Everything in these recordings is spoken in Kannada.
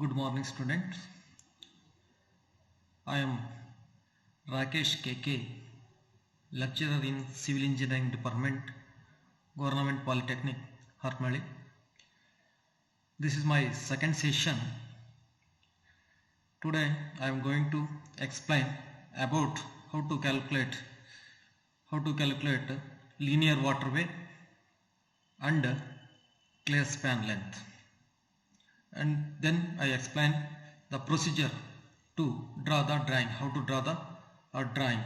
Good morning, students. I am Rakesh KK, lecturer in Civil Engineering Department, Government Polytechnic, Harmali. This is my second session. Today I am going to explain about how to calculate linear waterway and clear span length. And then I explain the procedure to draw the drawing, how to draw the drawing.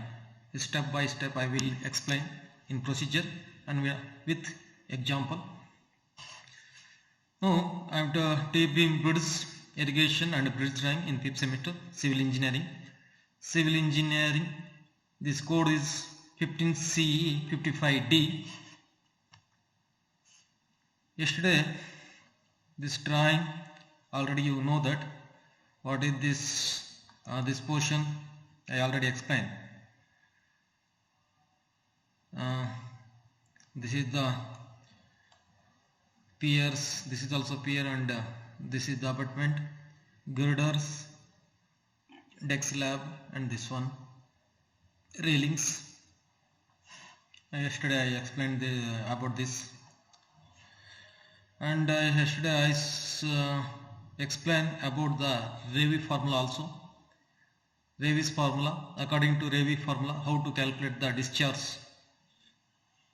Step by step I will explain in procedure and with example. Now I have the T-beam bridge irrigation and bridge drawing in 5th semester civil engineering. Civil engineering, this code is 15CE 55D. Yesterday this drawing, already you know that what is this portion I already explained. This is the piers, this is also pier, and this is the abutment, girders, deck slab, and this one railings. Yesterday I explained about this, and yesterday I explained about the Ravi formula also. Ravi's formula, according to Ravi formula, how to calculate the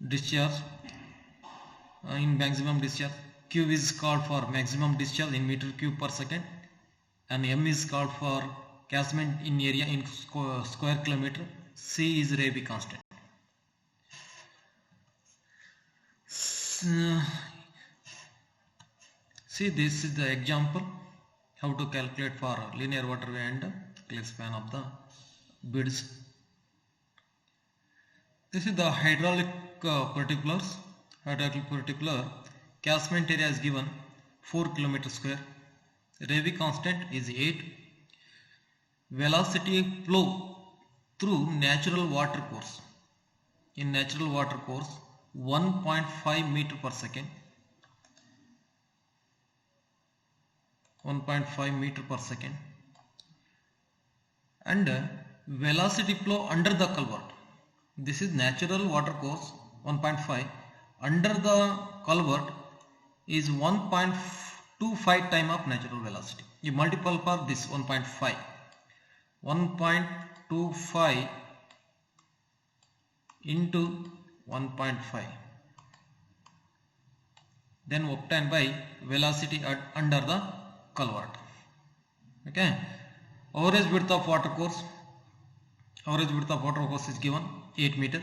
discharge in maximum discharge. Q is called for maximum discharge in meter cube per second, and M is called for catchment in area in square kilometer. C is Ravi constant. See, this is the example how to calculate for linear waterway and clear span of the bridge. This is the hydraulic particulars. Hydraulic particular catchment area is given 4 km square. Ravi constant is 8. Velocity flow through natural water course. In natural water course, 1.5 meter per second. 1.5 meter per second. And velocity flow under the culvert. This is natural water course 1.5. Under the culvert is 1.25 time of natural velocity. You multiple for this 1.5. 1.25 into 1.5. Then obtained by velocity under the culvert. Okay. Average width of water course. Average width of water course is given 8 meter.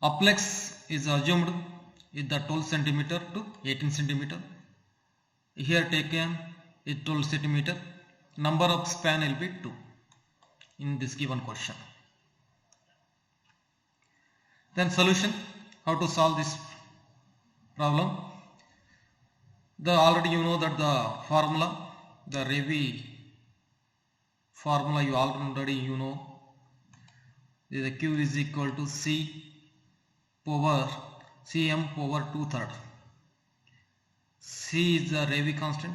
Uplex is assumed is the 12 centimeter to 18 centimeter. Here taken is 12 centimeter. Number of span will be 2 in this given question. Then solution, how to solve this problem. Already you know that the formula, the Ravi formula you already know. The Q is equal to C power Cm power 2/3. C is the Ravi constant,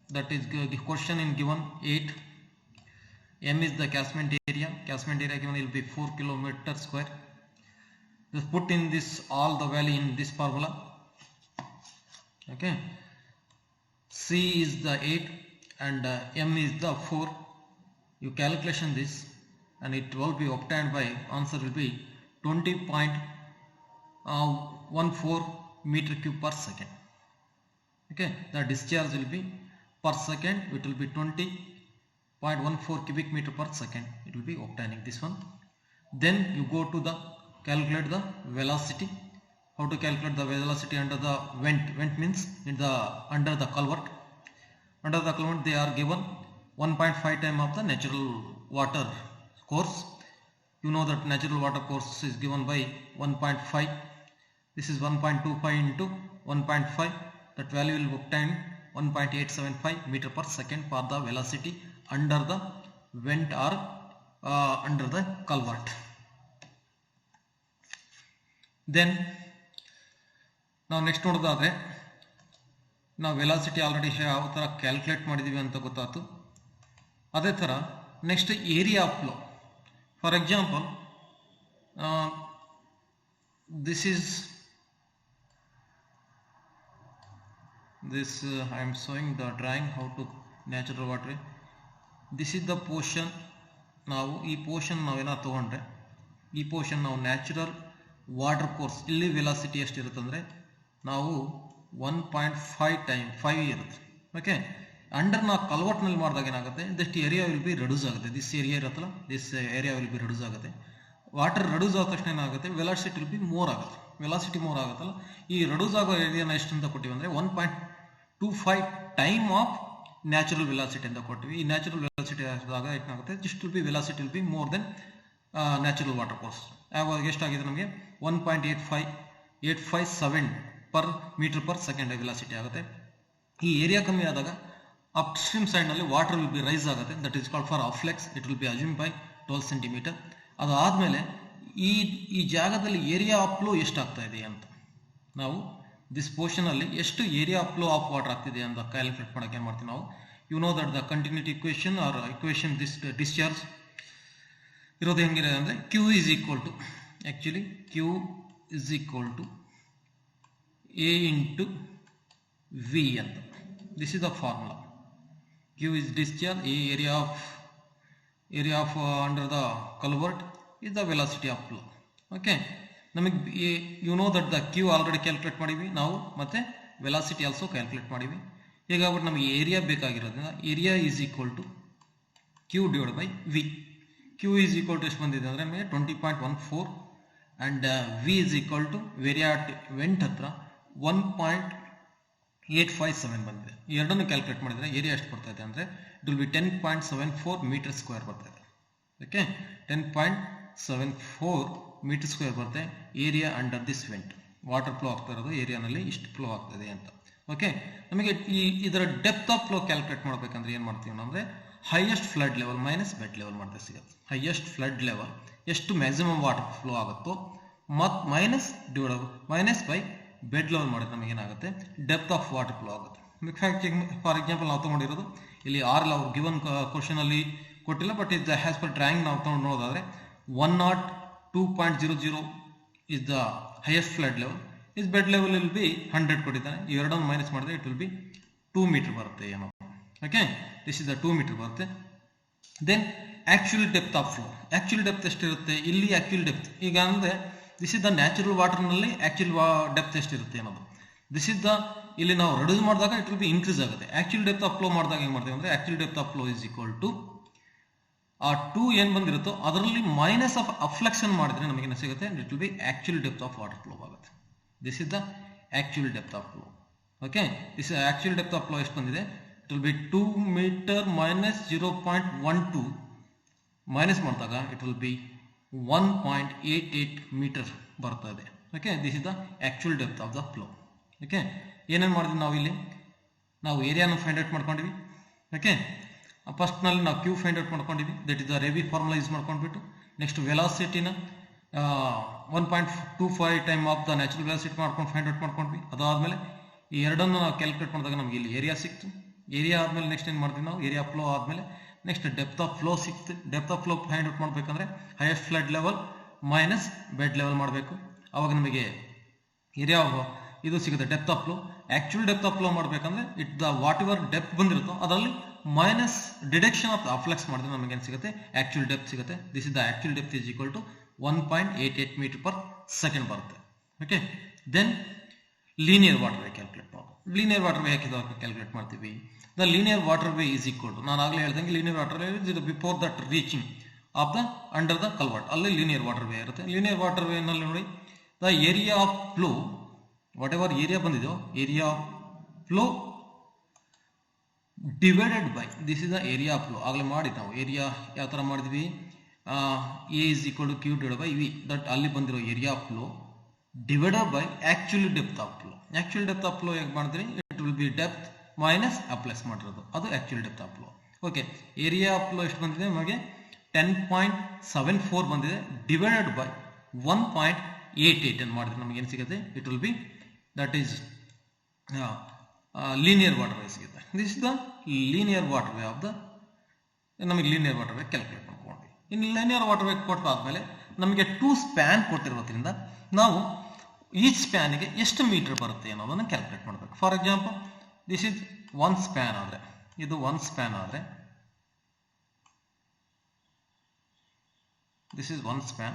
that is the question in given 8. M is the catchment area. Catchment area given will be 4 km square. Just put in this all the value in this formula. Okay. C is the 8 and M is the 4. You calculation this and it will be obtained by answer will be 20.14 meter cube per second. Okay, the discharge will be per second, it will be 20.14 cubic meter per second. It will be obtaining this one. Then you go to the calculate the velocity. How to calculate the velocity under the vent? Vent means in the under the culvert. Under the culvert they are given 1.5 time of the natural water course. You know that natural water course is given by 1.5. This is 1.25 into 1.5. That value will obtain 1.875 meter per second for the velocity under the vent or under the culvert. Then now next ನೋಡೋದಾದ್ರೆ ನಾವು ವೆಲಾಸಿಟಿ ಆಲ್ರೆಡಿ ಯಾವ ಥರ ಕ್ಯಾಲ್ಕುಲೇಟ್ ಮಾಡಿದ್ದೀವಿ ಅಂತ ಗೊತ್ತಾಯ್ತು. ಅದೇ ಥರ next area of flow. For example this I am showing the drawing how to natural waterway. This is the portion. ನಾವು ಈ ಪೋರ್ಷನ್ ನಾವೇನೋ ತೊಗೊಂಡ್ರೆ ಈ ಪೋರ್ಷನ್ ನಾವು ನ್ಯಾಚುರಲ್ ವಾಟರ್ ಕೋರ್ಸ್ ಇಲ್ಲಿ ವೆಲಾಸಿಟಿ ಎಷ್ಟಿರುತ್ತೆ ಅಂದರೆ ನಾವು 1.5 ಟೈಮ್ 5 ಇರುತ್ತೆ. ಓಕೆ, ಅಂಡರ್ ನಾವು ಕಲ್ವರ್ಟ್ನಲ್ಲಿ ಮಾಡಿದಾಗ ಏನಾಗುತ್ತೆ, this area will be reduce ಆಗುತ್ತೆ. ದಿಸ್ ಏರಿಯಾ ಇರುತ್ತಲ್ಲ, this area will be reduce ಆಗುತ್ತೆ. ವಾಟರ್ ರೆಡ್ಯೂಸ್ ಆದ ತಕ್ಷಣ ಏನಾಗುತ್ತೆ, ವೆಲಾಸಿಟಿ ವಿಲ್ ಬಿ ಮೋರ್ ಆಗುತ್ತೆ. ವೆಲಾಸಿಟಿ ಮೋರ್ ಆಗುತ್ತಲ್ಲ, ಈ ರೆಡ್ಯೂಸ್ ಆಗೋ ಏರಿಯಾನ ಎಷ್ಟು ಅಂತ ಕೊಟ್ಟಿವಿ ಅಂದರೆ 1.25 ಟೈಮ್ ಆಫ್ ನ್ಯಾಚುರಲ್ ವೆಲಾಸಿಟಿ ಅಂತ ಕೊಟ್ಟಿವಿ. ಈ ನ್ಯಾಚುರಲ್ ವೆಲಾಸಿಟಿ ಆದಾಗ ಏನಾಗುತ್ತೆ, this will be velocity will be more then natural water course. ಆವಾಗ ಎಷ್ಟಾಗಿದೆ ನಮಗೆ 1.857 per metre per second velocity ಆಗುತ್ತೆ. ಈ ಏರಿಯಾ ಕಮ್ಮಿ ಆದಾಗ ಅಪ್ಸ್ಟ್ರೀಮ್ ಸೈಡ್ನಲ್ಲಿ ವಾಟರ್ ವಿಲ್ ಬಿ ರೈಸ್ ಆಗುತ್ತೆ. That is called for afflux. It will be assume by 12 centimetre. ಅದಾದಮೇಲೆ ಈ ಜಾಗದಲ್ಲಿ ಏರಿಯಾ ಆಫ್ ಫ್ಲೋ ಎಷ್ಟಾಗ್ತಾ ಇದೆ ಅಂತ ನಾವು ದಿಸ್ ಪೋರ್ಷನಲ್ಲಿ ಎಷ್ಟು area of flow of water ಆಗ್ತಿದೆ ಅಂತ ಕ್ಯಾಲ್ಕುಲೇಟ್ ಮಾಡೋಕೆ ಏನು ಮಾಡ್ತೀವಿ ನಾವು, you know that the continuity equation or equation this discharge ಇರೋದು ಹೆಂಗಿದೆ ಅಂದರೆ Q is equal to actually Q is equal to A into V ಅಂತ. This is the formula. Q is discharge, A area of under the culvert is the velocity of flow. Okay, ನಮಗೆ you know that the Q already calculate ಮಾಡಿವಿ ನಾವು, ಮತ್ತೆ ವೆಲಾಸಿಟಿ ಆಲ್ಸೋ ಕ್ಯಾಲ್ಕುಲೇಟ್ ಮಾಡಿವಿ. ಹೀಗಾಗ್ಬಿಟ್ಟು ನಮಗೆ ಏರಿಯಾ ಬೇಕಾಗಿರೋದ್ರಿಂದ area is equal to Q divide by V. Q is equal to ಎಷ್ಟು ಬಂದಿದೆ ಅಂದರೆ ನಮಗೆ 20.14 and V is equal to ವೇರಿಯಾ ವೆಂಟ್ ಹತ್ರ 1.857 ಬಂದಿದೆ. ಈ ಎರಡನ್ನು ಕ್ಯಾಲ್ಕುಲೇಟ್ ಮಾಡಿದರೆ ಏರಿಯಾ ಎಷ್ಟು ಬರ್ತಾ ಇದೆ ಅಂದರೆ it will be 10.74 meter square ಬರ್ತಾ ಇದೆ. ಓಕೆ, 10.74 ಮೀಟರ್ ಸ್ಕ್ವೇರ್ ಬರುತ್ತೆ area under this vent. Water flow ಆಗ್ತಾ ಇರೋದು ಏರಿಯಾನಲ್ಲಿ ಇಷ್ಟು ಫ್ಲೋ ಆಗ್ತದೆ ಅಂತ. ಓಕೆ, ನಮಗೆ ಇದರ ಡೆಪ್ತ್ ಆಫ್ ಫ್ಲೋ ಕ್ಯಾಲ್ಕುಲೇಟ್ ಮಾಡಬೇಕಂದ್ರೆ ಏನು ಮಾಡ್ತೀವಿ ಅಂದರೆ highest flood level minus bed level ಮಾಡಿದ್ರೆ ಸಿಗುತ್ತೆ. ಹೈಯೆಸ್ಟ್ ಫ್ಲಡ್ ಲೆವೆಲ್ ಎಷ್ಟು ಮ್ಯಾಕ್ಸಿಮಮ್ ವಾಟರ್ ಫ್ಲೋ ಆಗುತ್ತೋ ಮತ್ತು ಮೈನಸ್ ಬೈ ಬೆಡ್ ಲೆವೆಲ್ ಮಾಡಿದ್ರೆ ನಮಗೆ ಏನಾಗುತ್ತೆ, ಡೆಪ್ತ್ ಆಫ್ ವಾಟರ್ ಫ್ಲೋ ಆಗುತ್ತೆ. ಫಾರ್ ಎಕ್ಸಾಂಪಲ್ ನಾವು ತೊಗೊಂಡಿರೋದು ಇಲ್ಲಿ ಆರ್ ಅವ್ರು ಗಿವನ್ ಕ್ವಶನ್ ಅಲ್ಲಿ ಕೊಟ್ಟಿಲ್ಲ, ಬಟ್ ಇದು ಹ್ಯಾಸ್ ಪರ್ ಡ್ರಾಯಿಂಗ್ ನಾವು ತೊಗೊಂಡು ನೋಡೋದಾದ್ರೆ 102.00 is the highest flood level. Is bed level will B 100 ಕೊಟ್ಟಿದ್ದಾನೆ. ಈ ಎರಡನ್ನು ಮೈನಸ್ ಮಾಡಿದ್ರೆ ಇಟ್ ವಿಲ್ ಬಿ 2 ಮೀಟರ್ ಬರುತ್ತೆ ಏನೋ. Okay, this is the 2 metre ಬರುತ್ತೆ. Then actual depth of flow. Actual depth ಎಷ್ಟಿರುತ್ತೆ ಇಲ್ಲಿ, ಆಕ್ಚುಯಲ್ ಡೆಪ್ತ್ ಈಗ ಅಂದರೆ ದಿಸ್ ಇಸ್ ದ ನ್ಯಾಚುರಲ್ ವಾಟರ್ನಲ್ಲಿ ಆಕ್ಚುಯಲ್ ಡೆಪ್ತ್ ಎಷ್ಟಿರುತ್ತೆ ಅನ್ನೋದು. ದಿಸ್ ಇಸ್ ದ ಇಲ್ಲಿ ನಾವು ರೆಡ್ಯೂಸ್ ಮಾಡಿದಾಗ ಇಟ್ ವಿಲ್ ಬಿ ಇನ್ಕ್ರೀಸ್ ಆಗುತ್ತೆ. ಆಕ್ಚುಯಲ್ ಡೆಪ್ತ್ ಆಫ್ ಫ್ಲೋ ಮಾಡಿದಾಗ ಏನು ಮಾಡ್ತೀವಿ ಅಂದರೆ actual depth of flow is equal to ಆ 2 ಏನು ಬಂದಿರುತ್ತೋ ಅದರಲ್ಲಿ ಮೈನಸ್ ಆಫ್ ಅಫ್ಲೆಕ್ಷನ್ ಮಾಡಿದ್ರೆ ನಮಗೆ ಏನು ಸಿಗುತ್ತೆ, it will be actual depth of water flow ಆಗುತ್ತೆ. This is the actual depth of flow. Okay, this actual depth of flow ಎಷ್ಟು ಬಂದಿದೆ, it will be 2 metre minus 0.12 minus ಮಾಡಿದಾಗ ಇಟ್ ವಿಲ್ ಬಿ 1.88 ಮೀಟರ್ ಬರ್ತಾ ಇದೆ. Okay, this is the actual depth of the flow. Okay, ಏನೇನು ಮಾಡಿದ್ವಿ ನಾವು ಇಲ್ಲಿ, ನಾವು ಏರಿಯಾನ ಫೈಂಡ್ ಔಟ್ ಮಾಡ್ಕೊಂಡಿವಿ. ಓಕೆ, ಫಸ್ಟ್ನಲ್ಲಿ ನಾವು Q find out ಮಾಡ್ಕೊಂಡಿವಿ. That is the Ryves formula use ಮಾಡ್ಕೊಂಡ್ಬಿಟ್ಟು ನೆಕ್ಸ್ಟ್ ವೆಲಾಸಿಟಿನ 1.25 time of the natural velocity ಮಾಡ್ಕೊಂಡು ಫೈಂಡ್ ಔಟ್ ಮಾಡ್ಕೊಂಡ್ವಿ. ಅದಾದಮೇಲೆ ಈ ಎರಡನ್ನು ನಾವು ಕ್ಯಾಲ್ಕುಲೇಟ್ ಮಾಡಿದಾಗ ನಮಗೆ ಇಲ್ಲಿ ಏರಿಯಾ ಸಿಕ್ತು. ಏರಿಯಾ ಆದಮೇಲೆ ನೆಕ್ಸ್ಟ್ ಏನು ಮಾಡ್ತೀವಿ ನಾವು, ಏರಿಯಾ ಫ್ಲೋ ಆದಮೇಲೆ ನೆಕ್ಸ್ಟ್ ಡೆಪ್ತ್ ಆಫ್ ಫ್ಲೋ ಸಿಕ್ತು. Depth of flow find out ಮಾಡಬೇಕಂದ್ರೆ highest flood level minus bed level ಮಾಡಬೇಕು. ಆವಾಗ ನಮಗೆ ಏರಿಯಾ ಇದು ಸಿಗುತ್ತೆ depth of flow. Actual depth of flow ಮಾಡಬೇಕಂದ್ರೆ it the whatever depth ಬಂದಿರುತ್ತೋ ಅದರಲ್ಲಿ ಮೈನಸ್ ಡಿಡಕ್ಷನ್ ಆಫ್ ಅಫ್ಲೆಕ್ಸ್ ಮಾಡಿದ್ರೆ ನಮಗೆ ಏನು ಸಿಗುತ್ತೆ, ಆಕ್ಚುಯಲ್ ಡೆಪ್ತ್ ಸಿಗುತ್ತೆ. This is the actual depth is equal to 1.88 metre per second ಬರುತ್ತೆ. Okay, then linear water way calculate ಮಾಡೋದು. ಲೀನಿಯರ್ ವಾಟರ್ ವೇ ಯಾಕೆ ಕ್ಯಾಲ್ಕುಲೇಟ್ ಮಾಡ್ತೀವಿ, the linear water way is equal to, ನಾನು ಆಗಲೇ ಹೇಳ್ದಂಗೆ linear water way is before that reaching of the under the culvert, ಅಲ್ಲಿ ಲೀನಿಯರ್ ವಾಟರ್ ವೇ ಇರುತ್ತೆ. ಲೀನಿಯರ್ ವಾಟರ್ ವೇನಲ್ಲಿ ನೋಡಿ the area of flow, whatever area ಬಂದಿದೆಯೋ area of flow divided by this is the area of flow. ಆಗಲೇ ಮಾಡಿ ನಾವು ಏರಿಯಾ ಯಾವ ಥರ ಮಾಡಿದ್ವಿ, A is equal to Q divide by V. That ಅಲ್ಲಿ ಬಂದಿರೋ area of flow divided by actual depth of flow. Actual depth of flow ಹೇಗೆ ಮಾಡಿದ್ರಿ, it will be depth minus ಅಪ್ಲೈಸ್ ಮಾಡಿರೋದು, ಅದು actual depth of flow. Okay, area of flow ಎಷ್ಟು ಬಂದಿದೆ ನಮಗೆ 10.74 ಬಂದಿದೆ. ಡಿವೈಡೆಡ್ ಬೈ 1.88 ಅಂತ ಮಾಡಿದ್ರೆ ನಮಗೆ ಏನು ಸಿಗುತ್ತೆ, it will be that is linear water way ಸಿಗುತ್ತೆ. This is the linear water way of the ನಮಗೆ ಲೀನಿಯರ್ ವಾಟರ್ ವೇ ಕ್ಯಾಲ್ಕುಲೇಟ್ ಮಾಡ್ಕೊಂಡ್ವಿ. ಇನ್ನು ಲೀನಿಯರ್ ವಾಟರ್ ವೇ ಕೊಟ್ಟಾದ್ಮೇಲೆ ನಮಗೆ 2 ಸ್ಪ್ಯಾನ್ ಕೊಟ್ಟಿರೋದ್ರಿಂದ ನಾವು ಈಚ್ ಸ್ಪ್ಯಾನಿಗೆ ಎಷ್ಟು ಮೀಟರ್ ಬರುತ್ತೆ ಅನ್ನೋದನ್ನು ಕ್ಯಾಲ್ಕುಲೇಟ್ ಮಾಡಬೇಕು. For example this is 1 span ಆದರೆ, ಇದು 1 ಸ್ಪ್ಯಾನ್ ಆದರೆ, this is 1 span,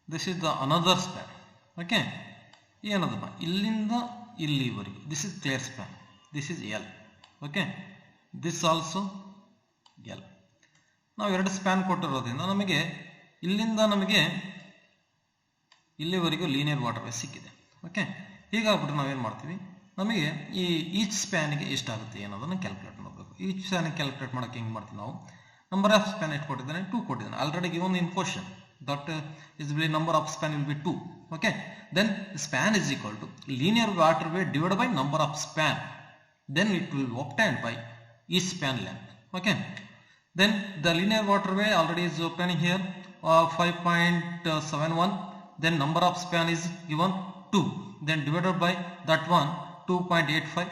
this is the another span. Okay, ಏನದಪ್ಪ ಇಲ್ಲಿಂದ ಇಲ್ಲಿವರೆಗೆ, this is clear span, this is L. Okay, this also L. ನಾವು 2 ಸ್ಪ್ಯಾನ್ ಕೊಟ್ಟಿರೋದ್ರಿಂದ ನಮಗೆ ಇಲ್ಲಿಂದ ನಮಗೆ ಇಲ್ಲಿವರೆಗೂ ಲೀನಿಯರ್ ವಾಟರ್ ವೇ ಸಿಕ್ಕಿದೆ. ಓಕೆ, ಹೀಗಾಗ್ಬಿಟ್ಟು ನಾವೇನು ಮಾಡ್ತೀವಿ, ನಮಗೆ ಈ ಈಚ್ ಸ್ಪ್ಯಾನಿಗೆ ಎಷ್ಟಾಗುತ್ತೆ ಅನ್ನೋದನ್ನು ಕ್ಯಾಲ್ಕುಲೇಟ್ ಮಾಡಬೇಕು. ಈಚ್ ಸ್ಪ್ಯಾನಿಗೆ ಕ್ಯಾಲ್ಕುಲೇಟ್ ಮಾಡೋಕ್ಕೆ ಹೆಂಗೆ ಮಾಡ್ತೀವಿ ನಾವು, ನಂಬರ್ ಆಫ್ ಸ್ಪ್ಯಾನ್ ಎಷ್ಟು ಕೊಟ್ಟಿದ್ದಾನೆ, 2 ಕೊಟ್ಟಿದ್ದಾನೆ. Already given in question that is number of span will be 2. Okay, then span is equal to linear water way divide by number of span, then it will obtained by each span length. Okay, then the linear water way already is obtaining here 5.71, then number of span is given 2, then divided by that one 2.85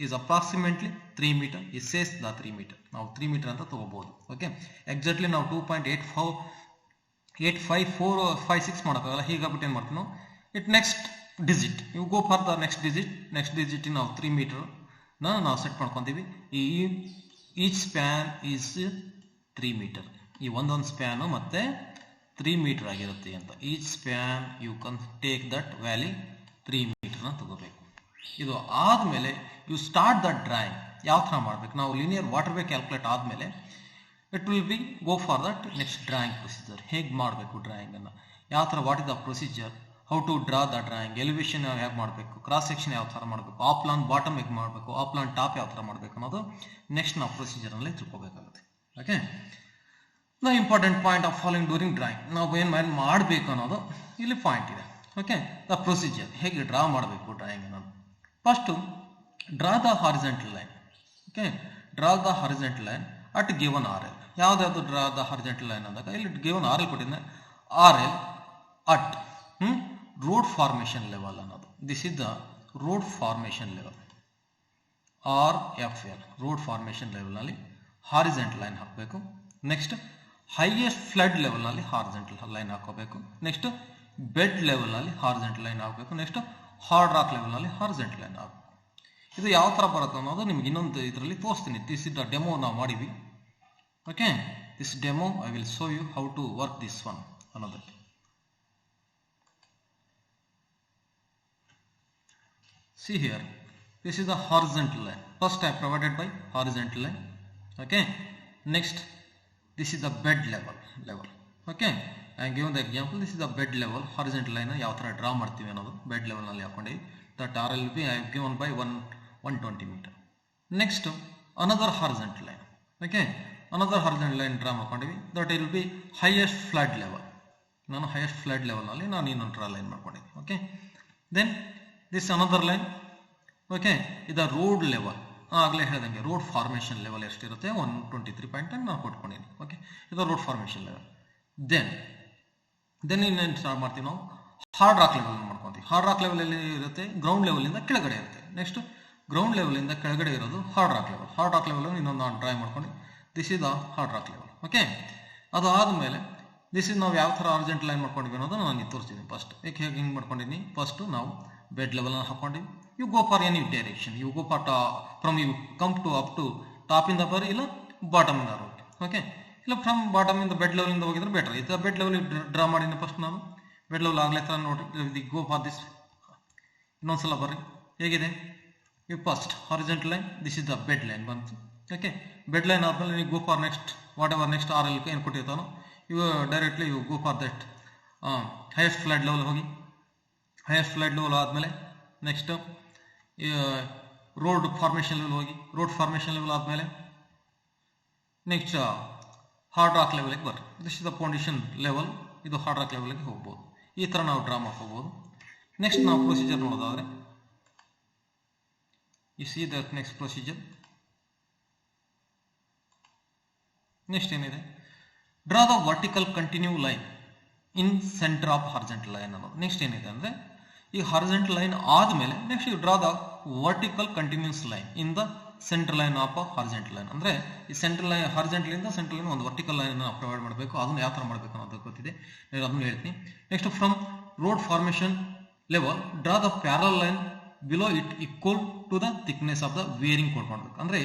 is approximately 3 meter. It says the 3 meter. ನಾವು 3 meter ಅಂತ ತಗೋಬಹುದು. ಓಕೆ, ಎಕ್ಸಾಕ್ಟ್ಲಿ ನಾವು 2.85456 ಮಾಡೋಕ್ಕಾಗಲ್ಲ. ಹೀಗಾಗ್ಬಿಟ್ಟು ಏನು ಮಾಡ್ತೀವಿ ನಾವು, it next digit you go for the next digit ನಾವು 3 meter ನಾವು ಸೆಟ್ ಮಾಡ್ಕೊತೀವಿ. Each span is 3 meter. ಈ ಒಂದೊಂದು ಸ್ಪ್ಯಾನು ಮತ್ತೆ 3 meter ಆಗಿರುತ್ತೆ ಅಂತ. ಈಚ್ ಸ್ಪ್ಯಾನ್ ಯು ಕನ್ ಟೇಕ್ ದಟ್ ವ್ಯಾಲ್ಯೂ 3 meter ತಗೋಬೇಕು. ಇದು ಆದಮೇಲೆ ಯು ಸ್ಟಾರ್ಟ್ ದ ಡ್ರಾಯಿಂಗ್. ಯಾವ ಥರ ಮಾಡಬೇಕು, ನಾವು ಲೀನಿಯರ್ ವಾಟರ್ ವೇ ಕ್ಯಾಲ್ಕುಲೇಟ್ ಆದಮೇಲೆ it will be go for that next drawing procedure. ಹೇಗೆ ಮಾಡಬೇಕು ಡ್ರಾಯಿಂಗನ್ನು, ಯಾವ ಥರ, what is the procedure, how to draw the drawing, elevation ಹೇಗೆ ಮಾಡಬೇಕು, ಕ್ರಾಸ್ ಸೆಕ್ಷನ್ ಯಾವ ಥರ ಮಾಡಬೇಕು, ಆಪ್ಲಾನ್ ಬಾಟಮ್ ಹೇಗೆ ಮಾಡಬೇಕು, ಆಪ್ಲಾನ್ ಟಾಪ್ ಯಾವ ಥರ ಮಾಡಬೇಕು ಅನ್ನೋದು ನೆಕ್ಸ್ಟ್ ನಾವು ಪ್ರೊಸೀಜರಲ್ಲಿ ತಿಳ್ಕೊಬೇಕಾಗುತ್ತೆ. Okay, the important point of following during drawing, ನಾವು ಏನು ಮಾಡಬೇಕು ಅನ್ನೋದು ಇಲ್ಲಿ ಪಾಯಿಂಟ್ ಇದೆ. ಓಕೆ, ದ ಪ್ರೊಸೀಜರ್ ಹೇಗೆ ಡ್ರಾ ಮಾಡಬೇಕು ಡ್ರಾಯಿಂಗ್ ಅನ್ನೋದು. First draw the horizontal line. Okay, draw the horizontal line at given RL. ಯಾವ್ದಾದ್ರು ಡ್ರಾ ದ ಹಾರಿಜೆಂಟಲ್ ಲೈನ್ ಅಂದಾಗ ಇಲ್ಲಿ ಗಿವನ್ RL ಕೊಟ್ಟಿದ್ದೆ, RL at road formation level ಅನ್ನೋದು. This is the road formation level, RFL, road formation ಲೆವೆಲ್ನಲ್ಲಿ ಹಾರಿಜೆಂಟಲ್ ಲೈನ್ ಹಾಕಬೇಕು. ನೆಕ್ಸ್ಟ್ ಹೈಯೆಸ್ಟ್ ಫ್ಲಡ್ ಲೆವೆಲ್ನಲ್ಲಿ ಹಾರಿಜೆಂಟಲ್ ಲೈನ್ ಹಾಕೋಬೇಕು. ನೆಕ್ಸ್ಟ್ ಬೆಡ್ ಲೆವೆಲ್ನಲ್ಲಿ ಹಾರಿಜೆಂಟಲ್ ಲೈನ್ ಹಾಕಬೇಕು. ನೆಕ್ಸ್ಟ್ ಹಾರ್ಡ್ ರಾಕ್ ಲೆವೆಲ್ನಲ್ಲಿ ಹಾರಿಜೆಂಟಲ್ ಲೈನ್ ಹಾಕಬೇಕು. ಇದು ಯಾವ ಥರ ಬರುತ್ತೆ ಅನ್ನೋದು ನಿಮ್ಗೆ ಇನ್ನೊಂದು ಇದರಲ್ಲಿ ತೋರಿಸ್ತೀನಿ. ದಿಸ್ ಇಸ್ ದ ಡೆಮೋ ನಾವು ಮಾಡಿವಿ. Okay, this demo I will show you how to work this one ಅನ್ನೋದಕ್ಕೆ. See here, this is the horizontal line. First I provided by horizontal line. Okay, next this is the bed level. Okay, I am given the example. This is the bed level horizontal line. ಯಾವ ಥರ ಡ್ರಾ ಮಾಡ್ತೀವಿ ಅನ್ನೋದು ಬೆಡ್ ಲೆವೆಲ್ನಲ್ಲಿ ಹಾಕೊಂಡಿವಿ. That RL will be I have given by 120 meter. Next another horizontal line. Okay, another horizontal line draw ಮಾಡ್ಕೊಂಡಿವಿ. That it will be highest flood level. ನಾನು highest flood levelನಲ್ಲಿ ನಾನು ಇನ್ನೊಂದು ಡ್ರಾ ಲೈನ್ ಮಾಡ್ಕೊಂಡಿದ್ದೀನಿ. Okay, then this another line. Okay, ಇದು ರೋಡ್ ಲೆವೆಲ್. ಆಗಲೇ ಹೇಳ್ದಂಗೆ ರೋಡ್ ಫಾರ್ಮೇಷನ್ ಲೆವೆಲ್ ಎಷ್ಟಿರುತ್ತೆ, 123.10 ನಾನು ಕೊಟ್ಕೊಂಡಿದ್ದೀನಿ. ಓಕೆ, ಇದು ರೋಡ್ ಫಾರ್ಮೇಷನ್ ಲೆವೆಲ್. ದೆನ್ ಇನ್ನೇನು ಸ್ಟಾರ್ಟ್ ಮಾಡ್ತೀವಿ ನಾವು, ಹಾರ್ಡ್ ರಾಕ್ ಲೆವೆಲ್ ಮಾಡ್ಕೊತೀವಿ. ಹಾರ್ಡ್ ರಾಕ್ ಲೆವೆಲ್ ಎಲ್ಲಿ ಇರುತ್ತೆ, ಗ್ರೌಂಡ್ ಲೆವೆಲಿಂದ ಕೆಳಗಡೆ ಇರುತ್ತೆ. ನೆಕ್ಸ್ಟ್ ಗ್ರೌಂಡ್ ಲೆವೆಲಿಂದ ಕೆಳಗಡೆ ಇರೋದು hard rock level. Hard rock level ಇನ್ನೊಂದು ನಾನು ಡ್ರೈ ಮಾಡ್ಕೊಂಡು this is the hard rock level. Okay, ಅದು ಆದಮೇಲೆ ದಿಸ್ ಇಸ್ ನಾವು ಯಾವ ಥರ ಅರ್ಜೆಂಟ್ ಲೈನ್ ಮಾಡ್ಕೊಂಡಿವಿ ಅನ್ನೋದು ನಾನು ತೋರಿಸ್ತೀನಿ. ಫಸ್ಟ್ ಹೇಗೆ ಹಿಂಗೆ ಮಾಡ್ಕೊಂಡಿದ್ದೀನಿ. ಫಸ್ಟು ನಾವು ಬೆಡ್ ಲೆವೆಲ್ ಹಾಕೊಂಡಿವಿ. You go for any direction, you go for from you come to up to top ಇಂದ ಬರ್, ಇಲ್ಲ ಬಾಟಮ್ ಇಂದ ಹೋಗಿ. ಓಕೆ, ಇಲ್ಲ ಫ್ರಮ್ ಬಾಟಮ್ ಇಂದ ಬೆಡ್ ಲೆವೆಲಿಂದ ಹೋಗಿದ್ರೆ ಬೆಟರ್. ಇದು ಬೆಡ್ ಲೆವೆಲ್ ಡ್ರಾ ಮಾಡಿದ್ದೀನಿ ಫಸ್ಟ್ ನಾನು. ಬೆಡ್ ಲೆವೆಲ್ ಆಗಲೇ ಥರ ನೋಡಿ ಗೋ ಫಾರ್ ದಿಸ್. ಇನ್ನೊಂದ್ಸಲ ಬರ್ರಿ, ಹೇಗಿದೆ, you first horizontal line, this is the bed line ಬಂತು. ಓಕೆ, ಬೆಡ್ ಲೈನ್ ಆದಮೇಲೆ ನೀವು ಗೋ for next whatever next RL ಏನು ಕೊಟ್ಟಿರ್ತಾನೋ ಇವು directly you go for that highest flood level ಹೋಗಿ. ಹೈಯೆಸ್ಟ್ ಫ್ಲಡ್ ಲೆವೆಲ್ ಆದಮೇಲೆ ನೆಕ್ಸ್ಟ್ ರೋಡ್ ಫಾರ್ಮೇಷನ್ ಲೆವೆಲ್ ಹೋಗಿ. ರೋಡ್ ಫಾರ್ಮೇಷನ್ ಲೆವೆಲ್ ಆದಮೇಲೆ ನೆಕ್ಸ್ಟ್ ಹಾರ್ಡ್ ರಾಕ್ ಲೆವೆಲ್ಗೆ ಬರ್ರಿ. This is the foundation level. ಇದು ಹಾರ್ಡ್ ರಾಕ್ ಲೆವೆಲ್ಗೆ ಹೋಗ್ಬೋದು. ಈ ಥರ ನಾವು ಡ್ರಾ ಮಾಡ್ಕೋಬೋದು. ನೆಕ್ಸ್ಟ್ ನಾವು ಪ್ರೊಸೀಜರ್ ನೋಡೋದಾದರೆ you see that next procedure. Next ಏನಿದೆ, draw the vertical continue line in centre of horizontal line ಅನ್ನೋದು. ನೆಕ್ಸ್ಟ್ ಏನಿದೆ ಅಂದರೆ ಈ ಹಾರಿಜೆಂಟಲ್ ಲೈನ್ ಆದಮೇಲೆ next you draw the vertical continuous line in the central line of horizontal line. ಅಂದರೆ ಈ ಸೆಂಟ್ರಲ್ ಲೈನ್ ಹಾರಿಜಾಂಟಲ್ ಇಂದ ಸೆಂಟ್ರಲ್ ಲೈನ್ ಒಂದು ವರ್ಟಿಕಲ್ ಲೈನ್ ಪ್ರೊವೈಡ್ ಮಾಡಬೇಕು. ಅದನ್ನು ಯಾವ ಥರ ಮಾಡಬೇಕು ಅನ್ನೋದು ಗೊತ್ತಿದೆ, ಅದನ್ನು ಹೇಳ್ತೀನಿ. Next from road formation level draw the parallel line below it equal to the thickness of the wearing coat ಮಾಡಬೇಕು. ಅಂದರೆ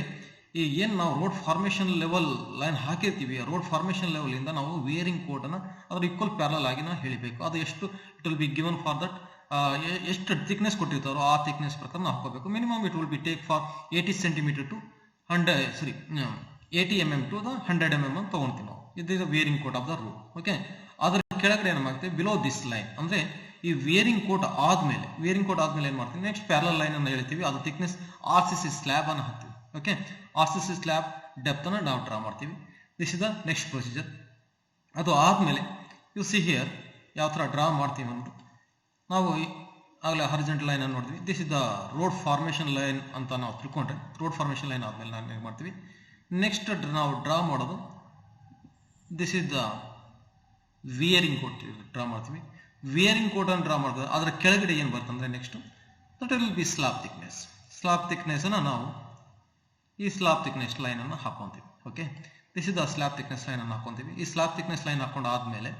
ಈ ಏನು ನಾವು ರೋಡ್ ಫಾರ್ಮೇಷನ್ ಲೆವೆಲ್ ಲೈನ್ ಹಾಕಿರ್ತೀವಿ, ರೋಡ್ ಫಾರ್ಮೇಷನ್ ಲೆವೆಲ್ ಇಂದ ನಾವು ವೇರಿಂಗ್ ಕೋಟನ್ನು ಅದ್ರ ಈಕ್ವಲ್ ಪ್ಯಾರಲ್ ಆಗಿ ನಾವು ಹೇಳಿಬೇಕು. ಅದು ಎಷ್ಟು it will be given for that ಎಷ್ಟು ಥಿಕ್ನೆಸ್ ಕೊಟ್ಟಿರ್ತಾರೋ ಆ ಥಿಕ್ನೆಸ್ ಪ್ರಕಾರ ನಾವು ಹಾಕೋಬೇಕು. Minimum it will be take for 80 centimeter to 80 mm to the 100 mm ಅಂತ ತೊಗೊಳ್ತೀವಿ ನಾವು. ಇದು is wearing coat of the road. Okay, ಅದರ ಕೆಳಗಡೆ ಏನು ಮಾಡ್ತೀವಿ, ಬಿಲೋ ದಿಸ್ ಲೈನ್. ಅಂದರೆ ಈ ವೇರಿಂಗ್ ಕೋಟ್ ಆದ್ಮೇಲೆ ಏನು ಮಾಡ್ತೀವಿ, ನೆಕ್ಸ್ಟ್ ಪ್ಯಾರಲ್ ಲೈನ್ ಅನ್ನು ಹೇಳ್ತೀವಿ. ಅದು ಥಿಕ್ನೆಸ್ RCC ಸ್ಲ್ಯಾಬ್ ಅನ್ನು ಹಾಕ್ತೀವಿ. ಓಕೆ, RCC ಸ್ಲ್ಯಾಬ್ ಡೆಪ್ತ್ ಅನ್ನು ನಾವು ಡ್ರಾ ಮಾಡ್ತೀವಿ. This is the next procedure. ಅದು ಆದ್ಮೇಲೆ ಯು ಸಿ ಹಿಯರ್ ಯಾವ ಥರ ಡ್ರಾ ಮಾಡ್ತೀವಿ ಅಂದ್ಬಿಟ್ಟು ನಾವು ಆಗಲೇ ಹಾರಿಜಾಂಟಲ್ ಲೈನ್ ಅನ್ನು ನೋಡಿದ್ವಿ. This is the road formation line ಅಂತ ನಾವು ತಿಳ್ಕೊಂಡ್ರೆ, ರೋಡ್ ಫಾರ್ಮೇಷನ್ ಲೈನ್ ಆದ್ಮೇಲೆ ನಾವು ಏನು ಮಾಡ್ತೀವಿ, ನೆಕ್ಸ್ಟ್ ನಾವು ಡ್ರಾ ಮಾಡೋದು this is the wearing coat draw ಮಾಡ್ತೀವಿ. ವಿಯರಿಂಗ್ ಕೋಟ್ ಅನ್ನು ಡ್ರಾ ಮಾಡಿದ್ರೆ ಅದರ ಕೆಳಗಡೆ ಏನು ಬರ್ತಂದ್ರೆ next that will be slab thickness ಅನ್ನು ನಾವು ಈ ಸ್ಲಾಬ್ ಥಿಕ್ನೆಸ್ ಲೈನ್ ಅನ್ನು ಹಾಕೊಂತೀವಿ. Okay, this is the slab thickness line ಅನ್ನು ಹಾಕೊಂತೀವಿ. ಈ ಸ್ಲಾಬ್ ಥಿಕ್ನೆಸ್ ಲೈನ್ ಹಾಕೊಂಡು ಆದ್ಮೇಲೆ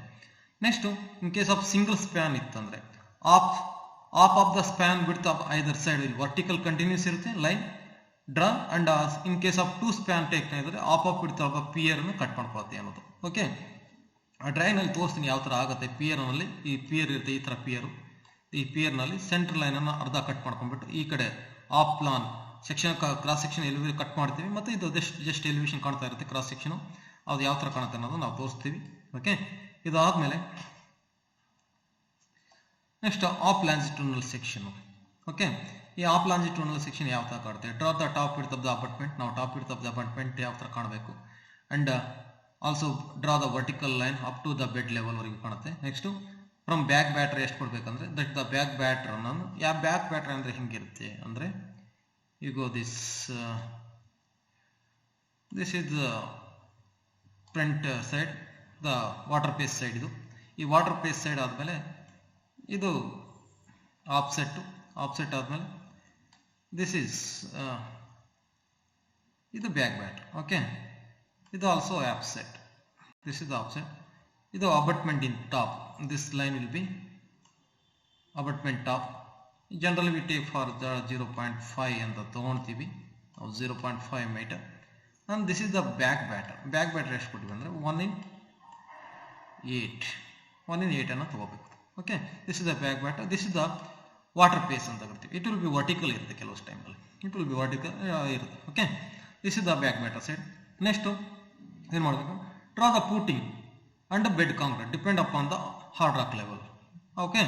next in case of single span ಇತ್ತಂದ್ರೆ ಆಫ್ ದ ಸ್ಪ್ಯಾನ್ ಬಿಡ್ತಾ ಐದರ್ ಸೈಡ್ ವರ್ಟಿಕಲ್ ಕಂಟಿನ್ಯೂಸ್ ಇರುತ್ತೆ line draw and in case of 2 span take ಇದ್ರೆ ಆಫ್ ಬಿಡ್ತಾ ಪಿಯರ್ ಅನ್ನು ಕಟ್ ಮಾಡ್ಕೊಳ್ತೀವಿ ಅನ್ನೋದು. ಓಕೆ, ಆ ಡ್ರಾಯಿಂಗ್ ನಲ್ಲಿ ತೋರಿಸ್ತೀನಿ ಯಾವ ತರ ಆಗುತ್ತೆ. ಪಿಯರ್ ನಲ್ಲಿ ಈ ಪಿಯರ್ ಇರುತ್ತೆ, ಈ ತರ ಪಿಯರ್, ಈ ಪಿಯರ್ ನಲ್ಲಿ ಸೆಂಟ್ರಲ್ ಲೈನ್ ಅನ್ನು ಅರ್ಧ ಕಟ್ ಮಾಡ್ಕೊಂಡ್ಬಿಟ್ಟು ಈ ಕಡೆ of plan section cross section elevation cut ಮಾಡ್ತೀವಿ. ಮತ್ತೆ ಇದು ಜಸ್ಟ್ ಎಲಿವೇಷನ್ ಕಾಣ್ತಾ ಇರುತ್ತೆ ಕ್ರಾಸ್ ಸೆಕ್ಷನ್, ಅದು ಯಾವ ತರ ಕಾಣುತ್ತೆ ಅನ್ನೋದು ನಾವು ತೋರಿಸ್ತೀವಿ. ಓಕೆ, ಇದಾದ್ಮೇಲೆ next of longitudinal section. Okay, ಈ ಆಫ್ ಲಾಂಜಿಟ್ಯೂಡನಲ್ ಸೆಕ್ಷನ್ ಯಾವ ತರ ಕಾಣುತ್ತೆ, draw the top width of the abutment. ನಾವು top width of the abutment ಯಾವ ತರ ಕಾಣಬೇಕು, and also draw the vertical line up to the bed level ವರೆಗೂ ಕಾಣುತ್ತೆ. ನೆಕ್ಸ್ಟ್ ಫ್ರಮ್ ಬ್ಯಾಕ್ ಬ್ಯಾಟ್ರಿ ಎಷ್ಟು ಕೊಡ್ಬೇಕಂದ್ರೆ ದಟ್ ದ ಬ್ಯಾಕ್ ಬ್ಯಾಟ್ರ್ ಅನ್ನೋದು ಬ್ಯಾಕ್ ಬ್ಯಾಟ್ರಿ ಅಂದ್ರೆ ಹಿಂಗಿರುತ್ತೆ ಅಂದ್ರೆ you go this is the front side, the water paste side. ಈ ವಾಟರ್ ಪೇಸ್ಟ್ ಸೈಡ್ ಆದಮೇಲೆ ಇದು ಆಫ್ಸೆಟ್ ಆದಮೇಲೆ ದಿಸ್ ಈಸ್ ಇದು ಬ್ಯಾಕ್ ಬ್ಯಾಟ್ರ್. ಓಕೆ, ಇದು also offset, this is offset. ಇದು abutment in top, this line will be abutment top. Generally we take for the 0.5 ಅಂತ ತೊಗೊಳ್ತೀವಿ, 0.5 metre. And this is the back batter ಎಷ್ಟು ಕೊಟ್ಟಿವಿ ಅಂದರೆ 1 in 8 ಅನ್ನು ತೊಗೋಬೇಕು. Okay, this is the back batter. This is the water face ಅಂತ ಬರ್ತೀವಿ. ಇಟ್ ವಿಲ್ ಬಿ ವರ್ಟಿಕಲ್ ಇರುತ್ತೆ, ಕೆಲವು ಟೈಮಲ್ಲಿ ಇಟ್ ವಿಲ್ ಬಿ ವರ್ಟಿಕಲ್ ಇರುತ್ತೆ. Okay, this is the back batter side. Next ಏನು ಮಾಡಬೇಕು, draw the footing and bed concrete depend upon the hard rock level. Okay,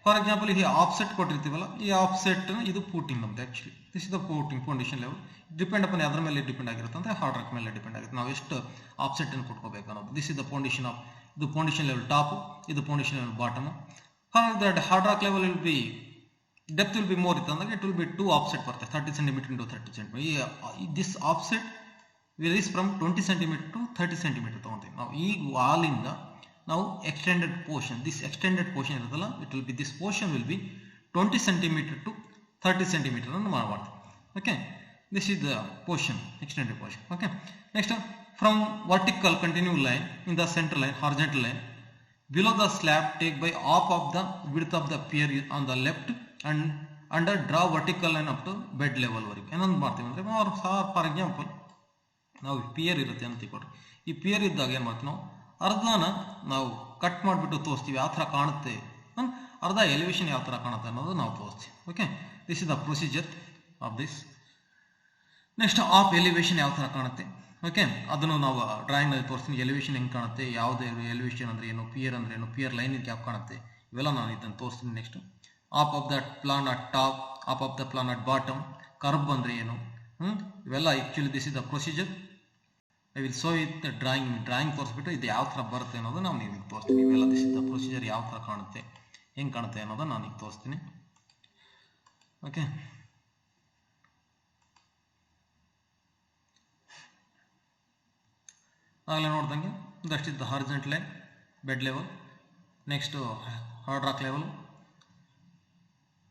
for example ಈ ಆಫ್ಸೆಟ್ ಕೊಟ್ಟಿರ್ತೀವಲ್ಲ, ಈ ಆಫ್ಸೆಟ್ ಇದು ಪೂಟಿಂಗ್ ನಮ್ದು. Actually this is the footing foundation level. Depend upon ಅದರ ಮೇಲೆ ಡಿಪೆಂಡ್ ಆಗಿರುತ್ತೆ, ಅಂದರೆ ಹಾರ್ಡ್ ರಾಕ್ ಮೇಲೆ ಡಿಪೆಂಡ್ ಆಗುತ್ತೆ ನಾವು ಎಷ್ಟು ಆಫ್ಸೆಟ್ ಅನ್ನು ಕೊಟ್ಕೋಬೇಕು ಅನ್ನೋದು. This is the foundation of, ಇದು ಫೌಂಡೇಶನ್ ಲೆವೆಲ್ ಟಾಪ್, ಇದು foundation level bottom. For that hard rock level will be depth will be more ಇತ್ತು ಅಂದ್ರೆ ಇಟ್ ವಿಲ್ ಬಿ 2 ಆಫ್ಸೆಟ್ ಬರುತ್ತೆ, 30 centimetre into 30 centimetre. This offset varies from 20 centimetre to 30 centimetre ತೊಗೊತೀವಿ ನಾವು. ಈ ವಾಲಿಂದ ನಾವು extended portion, this extended portion ಇರುತ್ತಲ್ಲ, it will be this portion will be 20 centimetre to 30 centimeter ಅನ್ನು ಮಾಡ್ತೀವಿ. Okay, this is the portion, extended portion. Okay, next from vertical continue line in the center line horizontal line below the slab take by half of the width of the pier on the left and under draw vertical line up to bed level ವರೆಗೆ. ಏನೊಂದು ಮಾಡ್ತೀವಿ ಅಂದರೆ ಫಾರ್ ಎಕ್ಸಾಂಪಲ್ ನಾವು ಪಿಯರ್ ಇರುತ್ತೆ ಅಂತ ತಿಳ್ಕೊಡ್ರಿ. ಈ ಪಿಯರ್ ಇದ್ದಾಗ ಏನು ಮಾಡ್ತೀವಿ ನಾವು ಅರ್ಧನ ನಾವು ಕಟ್ ಮಾಡಿಬಿಟ್ಟು ತೋರಿಸ್ತೀವಿ ಯಾವ ಥರ ಕಾಣುತ್ತೆ, ಅರ್ಧ ಎಲಿವೇಶನ್ ಯಾವ ಥರ ಕಾಣುತ್ತೆ ಅನ್ನೋದು ನಾವು ತೋರಿಸ್ತೀವಿ. Okay, this is the procedure of this. Next of elevation ಯಾವ ಥರ ಕಾಣುತ್ತೆ. ಓಕೆ, ಅದನ್ನು ನಾವು ಡ್ರಾಯಿಂಗ್ನಲ್ಲಿ ತೋರಿಸ್ತೀನಿ. ಎಲಿವೇಶನ್ ಹೆಂಗೆ ಕಾಣುತ್ತೆ, ಯಾವುದೇ ಎಲಿವೇಶನ್ ಅಂದರೆ ಏನು, ಪಿಯರ್ ಅಂದರೆ ಏನು, ಪಿಯರ್ ಲೈನ್ ಯಾವ ಕಾಣುತ್ತೆ, ಇವೆಲ್ಲ ನಾನು ಇದನ್ನು ತೋರಿಸ್ತೀನಿ. Next of of that plan at top, of of the plan at bottom, curve ಅಂದರೆ ಏನು, ಇವೆಲ್ಲ actually this is the procedure. I will show it drawing ತೋರಿಸ್ಬಿಟ್ಟು ಇದು ಯಾವ ಥರ ಬರುತ್ತೆ ಅನ್ನೋದು ನಾವು ನಿಮಗೆ ತೋರಿಸ್ತೀನಿ. ಇವೆಲ್ಲ ದಿಸ್ ಇಸ್ ದ ಪ್ರೊಸೀಜರ್, ಯಾವ ಥರ ಕಾಣುತ್ತೆ, ಹೆಂಗೆ ಕಾಣುತ್ತೆ ಅನ್ನೋದನ್ನು ನಾನು ಈಗ ತೋರಿಸ್ತೀನಿ. ಓಕೆ, ಆಗಲೇ ನೋಡ್ದಂಗೆ that is the horizontal line, bed level, next hard rock level,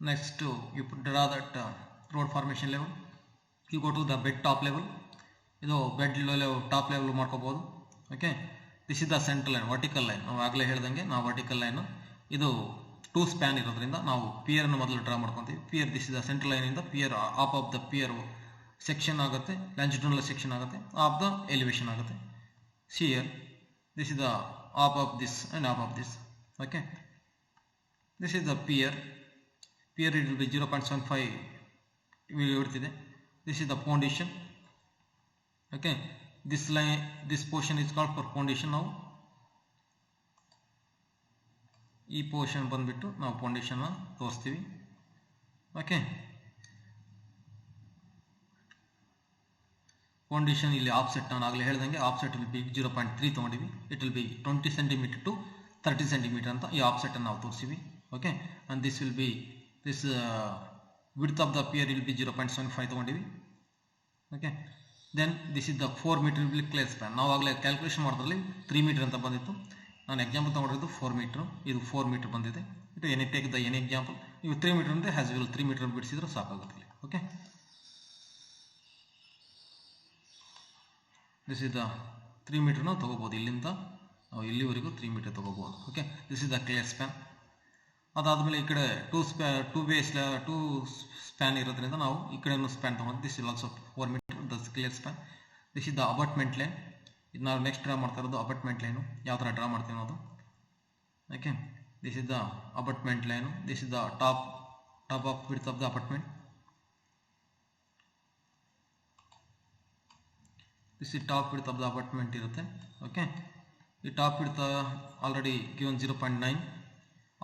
next you draw that road formation level. You go to the bed top level. ಇದು ಬೆಡ್ ಟಾಪ್ ಲೆವೆಲ್ ಮಾಡ್ಕೋಬಹುದು. Okay, this is the central line, vertical line. ನಾವು ಆಗಲೇ ಹೇಳ್ದಂಗೆ ನಾವು ವರ್ಟಿಕಲ್ ಲೈನ್ ಇದು 2 ಸ್ಪ್ಯಾನ್ ಇರೋದ್ರಿಂದ ನಾವು ಪಿಯರ್ ಅನ್ನು ಮೊದಲು ಡ್ರಾ ಮಾಡ್ಕೊತೀವಿ. Pier, this is the central line ಇಂದ pier of of the pier section ಆಗುತ್ತೆ, ಲಾಂಜಿಟ್ಯೂಡಿನಲ್ ಸೆಕ್ಷನ್ ಆಗುತ್ತೆ, ಆಫ್ ದ ಎಲಿವೇಶನ್ ಆಗುತ್ತೆ. Here this is the of of this and of of this. Okay, this is the pier it will be 0.75 ಇರ್ತಿದೆ. This is the foundation. Okay, this line, this portion is called for foundation. ನಾವು ಈ ಪೋರ್ಷನ್ ಬಂದ್ಬಿಟ್ಟು ನಾವು ಫೌಂಡೇಶನ್ ತೋರಿಸ್ತೀವಿ. ಓಕೆ, ಫೌಂಡೇಶನ್ ಇಲ್ಲಿ ಆಫ್ಸೆಟ್ ನಾನು ಆಗಲೇ ಹೇಳ್ದಂಗೆ ಆಫ್ಸೆಟ್ ವಿಲ್ ಬಿ 0.3 ತೊಗೊಂಡಿವಿ. It will be 20 centimetre to 30 centimetre ಅಂತ ಈ ಆಫ್ಸೆಟ್ ಅನ್ನು ನಾವು ತೋರಿಸಿವಿ. Okay, and this will be this width of the pier will be 0.75 ತೊಗೊಂಡಿವಿ. Okay, then this is the 4 metre clear span. ನಾವು ಆಗಲೇ ಕ್ಯಾಲ್ಕುಲೇಷನ್ ಮಾಡೋದ್ರಲ್ಲಿ 3 ಮೀಟರ್ ಅಂತ ಬಂದಿತ್ತು. ನಾನು ಎಕ್ಸಾಂಪಲ್ ತೊಗೊಂಡಿದ್ದು 4 ಮೀಟರ್, ಇದು 4 ಮೀಟರ್ ಬಂದಿದೆ. ಇದು any take the any example. ನೀವು 3 ಮೀಟರ್ ಅಂದರೆ ಹ್ಯಾಸ್ ವಿಲ್ 3 ಮೀಟರ್ ಬಿಡಿಸಿದ್ರೆ ಸಾಕಾಗುತ್ತೆ. Okay, this is the 3 meter ನಾವು ತೊಗೋಬೋದು. ಇಲ್ಲಿಂದ ನಾವು ಇಲ್ಲಿವರೆಗೂ 3 ಮೀಟರ್ ತೊಗೋಬೋದು. Okay, this is the clear span. ಅದಾದಮೇಲೆ ಈ ಕಡೆ 2 ಸ್ಪ್ಯಾನ್ ಇರೋದ್ರಿಂದ ನಾವು ಈ ಕಡೆನೂ ಸ್ಪ್ಯಾನ್ ತೊಗೊಂಡು this is also 4 metre, thus clear span. This is the abutment line. ಇದು ನಾವು ನೆಕ್ಸ್ಟ್ ಡ್ರಾ ಮಾಡ್ತಾ ಇರೋದು ಅಬಟ್ಮೆಂಟ್ ಲೈನು, ಯಾವ ಥರ ಡ್ರಾ ಮಾಡ್ತೀವಿ ಅನ್ನೋದು. Okay, this is the abutment line. This is the top of width of the abutment. This is top width of the abutment ಇರುತ್ತೆ. ಓಕೆ, ಈ ಟಾಪ್ ವಿಡ್ತ್ ಆಲ್ರೆಡಿ ಗಿವನ್ 0.9.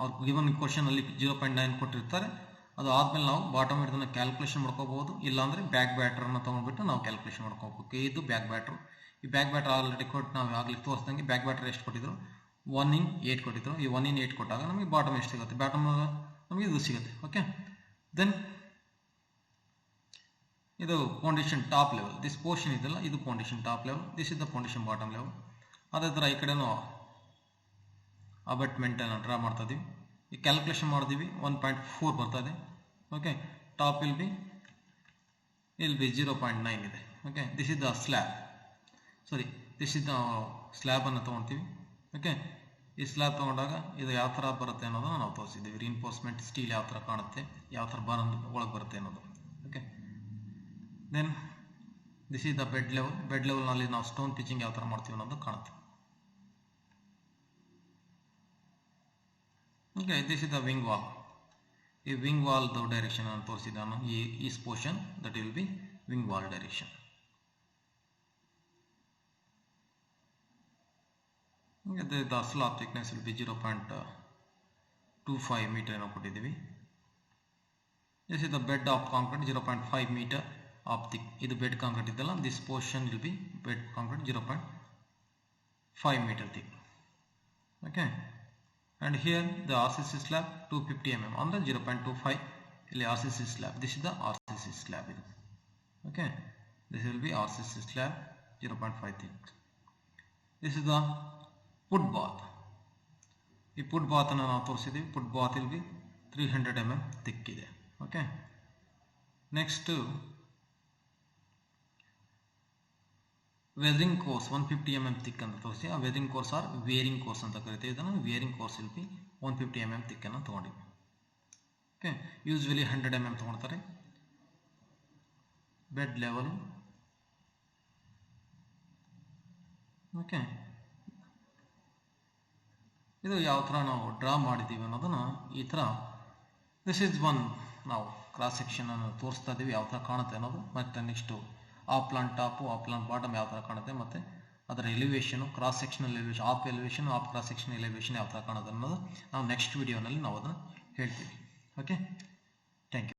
ಅವ್ರು ಗಿವನ್ ಕ್ವಶನಲ್ಲಿ 0.9 ಕೊಟ್ಟಿರ್ತಾರೆ. ಅದು ಆದಮೇಲೆ ನಾವು ಬಾಟಮ್ ವಿಡ್ತನ್ನು ಕ್ಯಾಲ್ಕುಲೇಷನ್ ಮಾಡ್ಕೋಬಹುದು. ಇಲ್ಲಾಂದರೆ ಬ್ಯಾಕ್ ಬ್ಯಾಟ್ರನ್ನು ತೊಗೊಂಡ್ಬಿಟ್ಟು ನಾವು ಕ್ಯಾಲ್ಕುಲೇಷನ್ ಮಾಡ್ಕೋಬೇಕು. ಇದು ಬ್ಯಾಕ್ ಬ್ಯಾಟ್ರು. ಈ ಬ್ಯಾಕ್ ಬ್ಯಾಟ್ರ್ ಆಲ್ರೆಡಿ ಕೊಟ್ಟು ನಾವು ಆಗಲಿ ತೋರಿಸ್ದಂಗೆ ಬ್ಯಾಕ್ ಬ್ಯಾಟ್ರ್ ಎಷ್ಟು ಕೊಟ್ಟಿದ್ರು, 1/8 ಕೊಟ್ಟಿದ್ರು. ಈ 1/8 ಕೊಟ್ಟಾಗ ನಮಗೆ ಬಾಟಮ್ ಎಷ್ಟು ಸಿಗುತ್ತೆ, ಬಾಟಮ್ ನಮಗೆ ಇದು ಸಿಗುತ್ತೆ. ಓಕೆ, ದೆನ್ ಇದು foundation top level. This portion ಇದೆಲ್ಲ ಇದು foundation top level. This is the foundation bottom level. ಅದೇ ಥರ ಈ ಕಡೆನೂ ಅಬಟ್ಮೆಂಟನ್ನು ಡ್ರಾ ಮಾಡ್ತಾ ಇದ್ದೀವಿ. ಈ ಕ್ಯಾಲ್ಕುಲೇಷನ್ ಮಾಡಿದೀವಿ 1.4 ಬರ್ತಾ ಇದೆ. ಓಕೆ, ಟಾಪ್ ವಿಲ್ ಬಿ 0.9 ಇದೆ. Okay, this is the slab. Sorry, this is the ಸ್ಲ್ಯಾಬನ್ನು ತೊಗೊಳ್ತೀವಿ. ಓಕೆ, ಈ ಸ್ಲ್ಯಾಬ್ ತೊಗೊಂಡಾಗ ಇದು ಯಾವ ಥರ ಬರುತ್ತೆ ಅನ್ನೋದನ್ನು ನಾವು ತೋರಿಸಿದ್ದೀವಿ. ರಿಇನ್ಫೋರ್ಸ್ಮೆಂಟ್ ಸ್ಟೀಲ್ ಯಾವ ಥರ ಕಾಣುತ್ತೆ, ಯಾವ ಥರ ಒಳಗೆ ಬರುತ್ತೆ ಅನ್ನೋದು. Okay, then this is the bed level. Bed ಲೆವೆಲ್ನಲ್ಲಿ ನಾವು ಸ್ಟೋನ್ ಪಿಚಿಂಗ್ ಯಾವ ಥರ ಮಾಡ್ತೀವಿ ಅನ್ನೋದು ಕಾಣುತ್ತೆ. Okay, this is the wing wall. ಈ ವಿಂಗ್ ವಾಲ್ ಡೈರೆಕ್ಷನ್ ಅನ್ನು ತೋರಿಸಿದ ನಾನು. ಈ portion that will be wing wall direction. The slab thickness will be 0.25 metre ಏನೋ ಕೊಟ್ಟಿದ್ದೀವಿ. This is the bed of concrete 0.5 metre of thick. ಇದು ಬೆಡ್ ಕಾಂಕ್ರೀಟ್ ಇದೆಲ್ಲ. This portion will be bed concrete 0.5 meter thick. Okay, and here the RCC slab 250 mm on the 0.25 ಇಲ್ಲಿ RCC slab. this is the RCC slab ಇದು. okay, this will be RCC slab 0.5 thick. this is the put bath. ಈ put bath ಅನ್ನು ನಾವು ತೋರಿಸಿದ್ದೀವಿ. put bath will be 300 mm thick ಇದೆ. okay, next weathering course 150 mm thick ಅಂತ ತೋರಿಸಿ. ಆ weathering course or wearing course ಅಂತ ಕರಿತೀವಿ. ಇದನ್ನು wearing course will be 150 mm thick ಅನ್ನು ತೊಗೊಂಡಿವಿ. ಓಕೆ, ಯೂಸ್ವಲಿ 100 mm ತೊಗೊಳ್ತಾರೆ. Bed level. ಓಕೆ, ಇದು ಯಾವ ಥರ ನಾವು ಡ್ರಾ ಮಾಡಿದ್ದೀವಿ ಅನ್ನೋದನ್ನು ಈ ಥರ ದಿಸ್ ಈಸ್ ಒನ್ ನಾವು ಕ್ರಾಸ್ ಸೆಕ್ಷನ್ ಅನ್ನು ತೋರಿಸ್ತಾ ಇದ್ದೀವಿ ಯಾವ ಥರ ಕಾಣುತ್ತೆ ಅನ್ನೋದು. ಮತ್ತು next of plan top of plan bottom ಯಾವ ಥರ ಕಾಣುತ್ತೆ, ಮತ್ತು ಅದರ elevation, cross sectional elevation, of elevation, of cross section elevation ಯಾವ ಥರ ಕಾಣುತ್ತೆ ಅನ್ನೋದು ನಾವು ನೆಕ್ಸ್ಟ್ ವಿಡಿಯೋನಲ್ಲಿ ನಾವು ಅದನ್ನು ಹೇಳ್ತೀವಿ. Okay, thank you.